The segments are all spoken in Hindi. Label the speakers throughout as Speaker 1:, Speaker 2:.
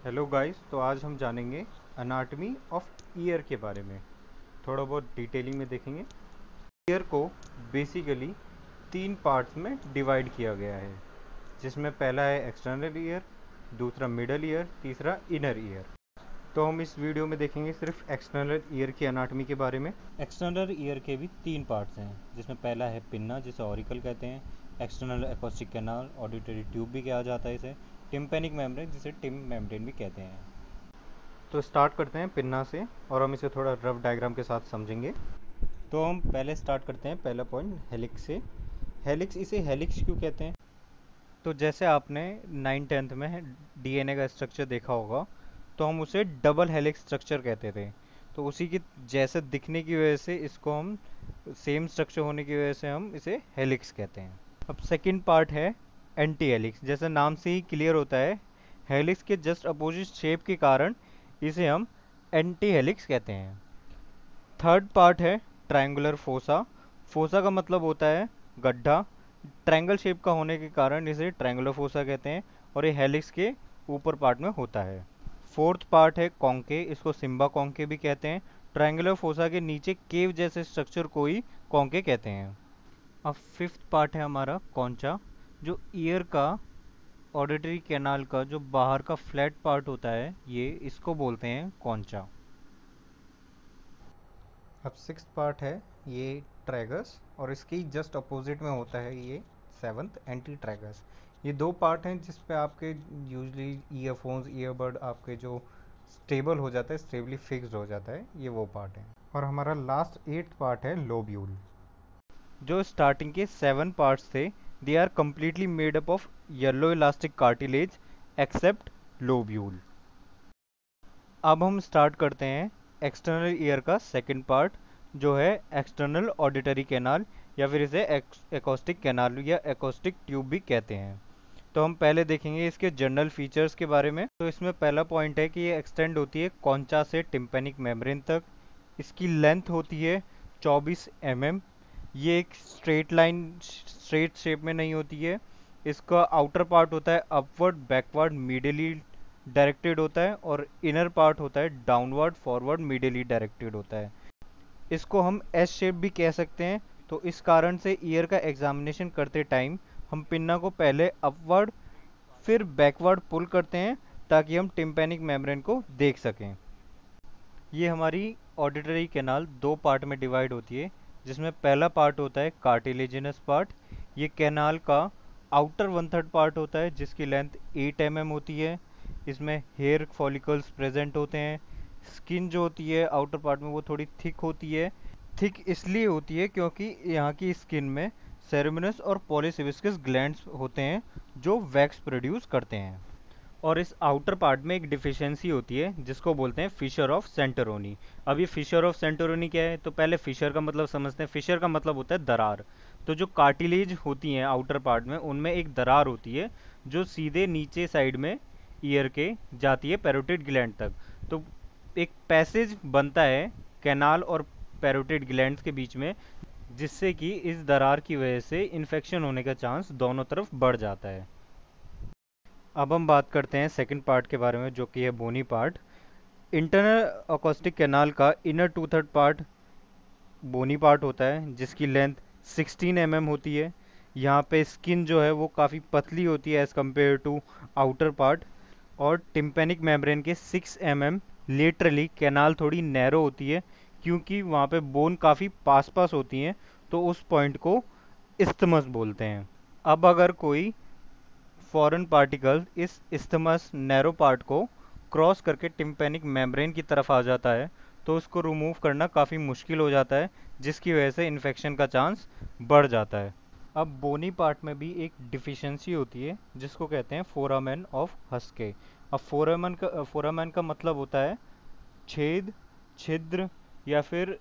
Speaker 1: हेलो गाइस, तो आज हम जानेंगे अनाटमी ऑफ ईयर के बारे में। थोड़ा बहुत डिटेलिंग में देखेंगे। ईयर को बेसिकली तीन पार्ट्स में डिवाइड किया गया है, जिसमें पहला है एक्सटर्नल ईयर, दूसरा मिडल ईयर, तीसरा इनर ईयर। तो हम इस वीडियो में देखेंगे सिर्फ एक्सटर्नल ईयर की अनाटमी के बारे में। एक्सटर्नल ईयर के भी तीन पार्ट्स हैं, जिसमें पहला है पिन्ना, जिसे ऑरिकल कहते हैं। External acoustic canal, auditory tube भी कहा जाता है इसे। टिम्पैनिक मेम्ब्रेन, जिसे टिम मेम्ब्रेन भी कहते हैं। तो स्टार्ट करते हैं पिन्ना से, और हम इसे थोड़ा रफ डायग्राम के साथ समझेंगे। तो हम पहले स्टार्ट करते हैं, पहला पॉइंट हेलिक्स से। हेलिक्स, इसे हेलिक्स क्यों कहते हैं? तो जैसे आपने 9th-10th में डीएनए का स्ट्रक्चर देखा होगा, तो हम उसे डबल हेलिक्स स्ट्रक्चर कहते थे। तो उसी की जैसे दिखने की वजह से इसको हम, सेम स्ट्रक्चर होने की वजह से हम इसे हेलिक्स कहते हैं। अब सेकंड पार्ट है एंटी हेलिक्स। जैसे नाम से ही क्लियर होता है, हेलिक्स के जस्ट अपोजिट शेप के कारण इसे हम एंटी हेलिक्स कहते हैं। थर्ड पार्ट है ट्रायंगुलर फोसा। फोसा का मतलब होता है गड्ढा। ट्रायंगल शेप का होने के कारण इसे ट्रायंगुलर फोसा कहते हैं, और ये हेलिक्स के ऊपर पार्ट में होता है। फोर्थ पार्ट है कॉन्के, इसको सिम्बा कॉन्के भी कहते हैं। ट्रायंगुलर फोसा के नीचे केव जैसे स्ट्रक्चर को ही कॉन्के कहते हैं। अब फिफ्थ पार्ट है हमारा कॉन्चा, जो ईयर का, ऑडिटरी कैनाल का जो बाहर का फ्लैट पार्ट होता है, ये इसको बोलते हैं कॉन्चा। अब सिक्स्थ पार्ट है ये ट्रैगस, और इसके जस्ट अपोजिट में होता है ये सेवंथ एंटी ट्रैगस। ये दो पार्ट हैं जिस पे आपके यूजली ईयरफोन्स, ईयरबड आपके जो स्टेबल हो जाता है, स्टेबली फिक्स्ड हो जाता है, ये वो पार्ट है। और हमारा लास्ट एट्थ पार्ट है लोब्यूल। जो स्टार्टिंग के 7 पार्ट्स थे, they are completely made up of yellow elastic cartilage except lobule. अब हम स्टार्ट करते हैं एक्सटर्नल ईयर का सेकंड पार्ट, जो है एक्सटर्नल ऑडिटरी कैनाल, या फिर इसे एकॉस्टिक कैनाल या एकॉस्टिक ट्यूब भी कहते हैं। तो हम पहले देखेंगे इसके जनरल फीचर्स के बारे में। तो इसमें पहला पॉइंट है कि ये एक्सटेंड होती है कॉन्चा से टिम्पैनिक मेम्ब्रेन तक। इसकी लेंथ होती है 24 mm। ये एक स्ट्रेट शेप में नहीं होती है। इसका आउटर पार्ट होता है अपवर्ड, बैकवर्ड, मीडियली डायरेक्टेड होता है, और इनर पार्ट होता है डाउनवर्ड, फॉरवर्ड, मीडियली डायरेक्टेड होता है। इसको हम एस शेप भी कह सकते हैं। तो इस कारण से ईयर का एग्जामिनेशन करते टाइम हम पिन्ना को पहले अपवर्ड फिर बैकवर्ड पुल करते हैं, ताकि हम टिम्पैनिक मेम्ब्रेन को देख सकें। ये हमारी ऑडिटरी कैनाल दो पार्ट में डिवाइड होती है, जिसमें पहला पार्ट होता है कार्टिलेजिनस पार्ट। ये कैनाल का आउटर 1/3 पार्ट होता है, जिसकी लेंथ 8 mm होती है। इसमें हेयर फॉलिकल्स प्रेजेंट होते हैं। स्किन जो होती है आउटर पार्ट में, वो थोड़ी थिक होती है। थिक इसलिए होती है क्योंकि यहाँ की स्किन में सेरेमिनस और पॉलीसिबिस्कस ग्लैंड्स होते हैं, जो वैक्स प्रोड्यूस करते हैं। और इस आउटर पार्ट में एक डिफिशियंसी होती है, जिसको बोलते हैं फिशर ऑफ सेंटरोनी। अब ये फिशर ऑफ सेंटरोनी क्या है? तो पहले फिशर का मतलब समझते हैं। फिशर का मतलब होता है दरार। तो जो कार्टिलेज होती हैं आउटर पार्ट में, उनमें एक दरार होती है, जो सीधे नीचे साइड में ईयर के जाती है पैरोटिड ग्लैंड तक। तो एक पैसेज बनता है कैनाल और पैरोटिड ग्लैंड्स के बीच में, जिससे कि इस दरार की वजह से इन्फेक्शन होने का चांस दोनों तरफ बढ़ जाता है। अब हम बात करते हैं सेकंड पार्ट के बारे में, जो कि है बोनी पार्ट। इंटरनल अकोस्टिक कैनाल का इनर 2/3 पार्ट बोनी पार्ट होता है, जिसकी लेंथ 16 mm होती है। यहाँ पे स्किन जो है वो काफ़ी पतली होती है as compare to outer part. और टिम्पैनिक मेम्ब्रेन के 6 mm लेटरली कैनाल थोड़ी नैरो होती है, क्योंकि वहाँ पे बोन काफ़ी पास पास होती हैं, तो उस पॉइंट को इस्थमस बोलते हैं। अब अगर कोई फॉरेन पार्टिकल इस इस्थमस नैरो पार्ट को क्रॉस करके टिम्पैनिक मेम्ब्रेन की तरफ आ जाता है, तो उसको रिमूव करना काफ़ी मुश्किल हो जाता है, जिसकी वजह से इन्फेक्शन का चांस बढ़ जाता है। अब बोनी पार्ट में भी एक डिफिशियंसी होती है, जिसको कहते हैं फोरामेन ऑफ हस्के। अब फोरामेन का मतलब होता है छेद, छिद्र, या फिर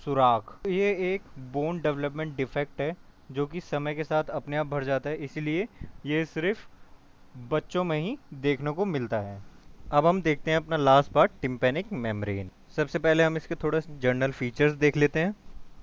Speaker 1: सुराख। ये एक बोन डेवलपमेंट डिफेक्ट है, जो कि समय के साथ अपने आप बढ़ जाता है, इसीलिए ये सिर्फ बच्चों में ही देखने को मिलता है। अब हम देखते हैं अपना लास्ट पार्ट, टिम्पैनिक मेम्ब्रेन। सबसे पहले हम इसके थोड़ा जनरल फीचर्स देख लेते हैं।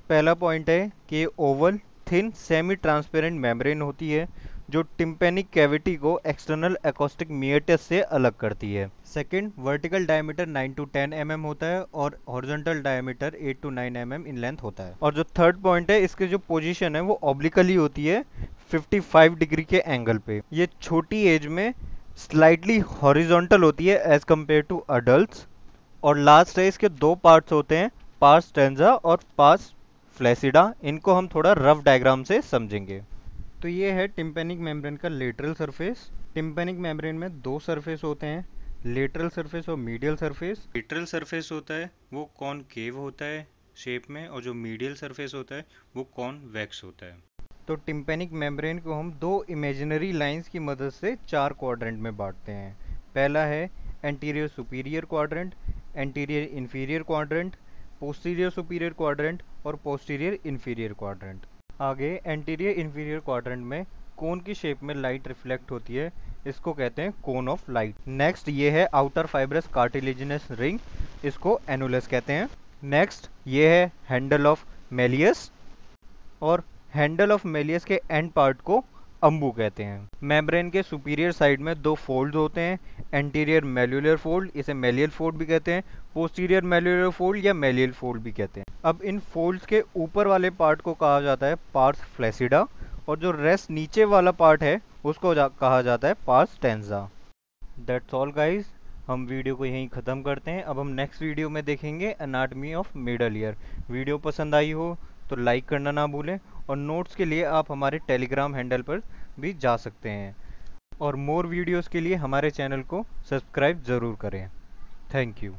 Speaker 1: पहला पॉइंट है कि Oval thin semi transparent membrane होती है, जो टिम्पेनिक कैविटी को एक्सटर्नल एकॉस्टिक मिएटस से अलग करती है। Second, vertical diameter 9 to 10 mm होता है और horizontal diameter 8 to 9 mm in length होता है। और जो थर्ड पॉइंट है, इसके जो पोजीशन है वो ऑब्लिकली होती है 55 डिग्री के एंगल पे। ये छोटी एज में स्लाइटली हॉरिजॉन्टल होती है एज कम्पेयर टू अडल्ट। और लास्ट है, इसके दो पार्ट्स होते हैं, पार्स टेंजा और पार्स फ्लैसिडा। इनको हम थोड़ा रफ डायग्राम से समझेंगे। तो ये है टिम्पेनिक मेम्ब्रेन का लेटरल सरफेस। टिम्पेनिक मेम्ब्रेन में दो सरफेस होते हैं, लेटरल सरफेस और मीडियल सरफेस। लेटरल सरफेस होता है वो कॉनकेव होता है शेप में, और जो मीडियल सरफेस होता है वो कॉन्वेक्स होता है। तो टिम्पेनिक मेम्ब्रेन को हम दो इमेजिनरी लाइंस की मदद से चार क्वाड्रेंट में बांटते हैं। पहला है anterior superior quadrant, anterior inferior quadrant, posterior superior quadrant और पोस्टीरियर इंफीरियर क्वाड्रेंट। आगे एंटीरियर इंफीरियर क्वाड्रेंट में कोन की शेप में लाइट रिफ्लेक्ट होती है, इसको कहते हैं कोन ऑफ लाइट। नेक्स्ट ये है आउटर फाइब्रस कार्टिलेजिनस रिंग, इसको एनुलस कहते हैं। नेक्स्ट ये है हैंडल ऑफ मेलियस, और हैंडल ऑफ मेलियस के एंड पार्ट को अम्बू कहते हैं। मेम्ब्रेन के सुपीरियर साइड में दो फोल्ड्स होते हैं, एंटीरियर मेल्युलर फोल्ड, इसे मेलियल फोल्ड भी कहते हैं, पोस्टीरियर मेल्युलर फोल्ड या मेलियल फोल्ड भी कहते हैं। अब इन फोल्ड्स के ऊपर वाले पार्ट को कहा जाता है पार्स फ्लैसिडा, और जो रेस्ट नीचे वाला पार्ट है उसको कहा जाता है pars tensa. That's all guys, हम वीडियो को यहीं ख़त्म करते हैं। अब हम नेक्स्ट वीडियो में देखेंगे anatomy of middle ear. Video पसंद आई हो तो लाइक करना ना भूलें, और नोट्स के लिए आप हमारे टेलीग्राम हैंडल पर भी जा सकते हैं। और मोर वीडियोस के लिए हमारे चैनल को सब्सक्राइब ज़रूर करें। Thank you.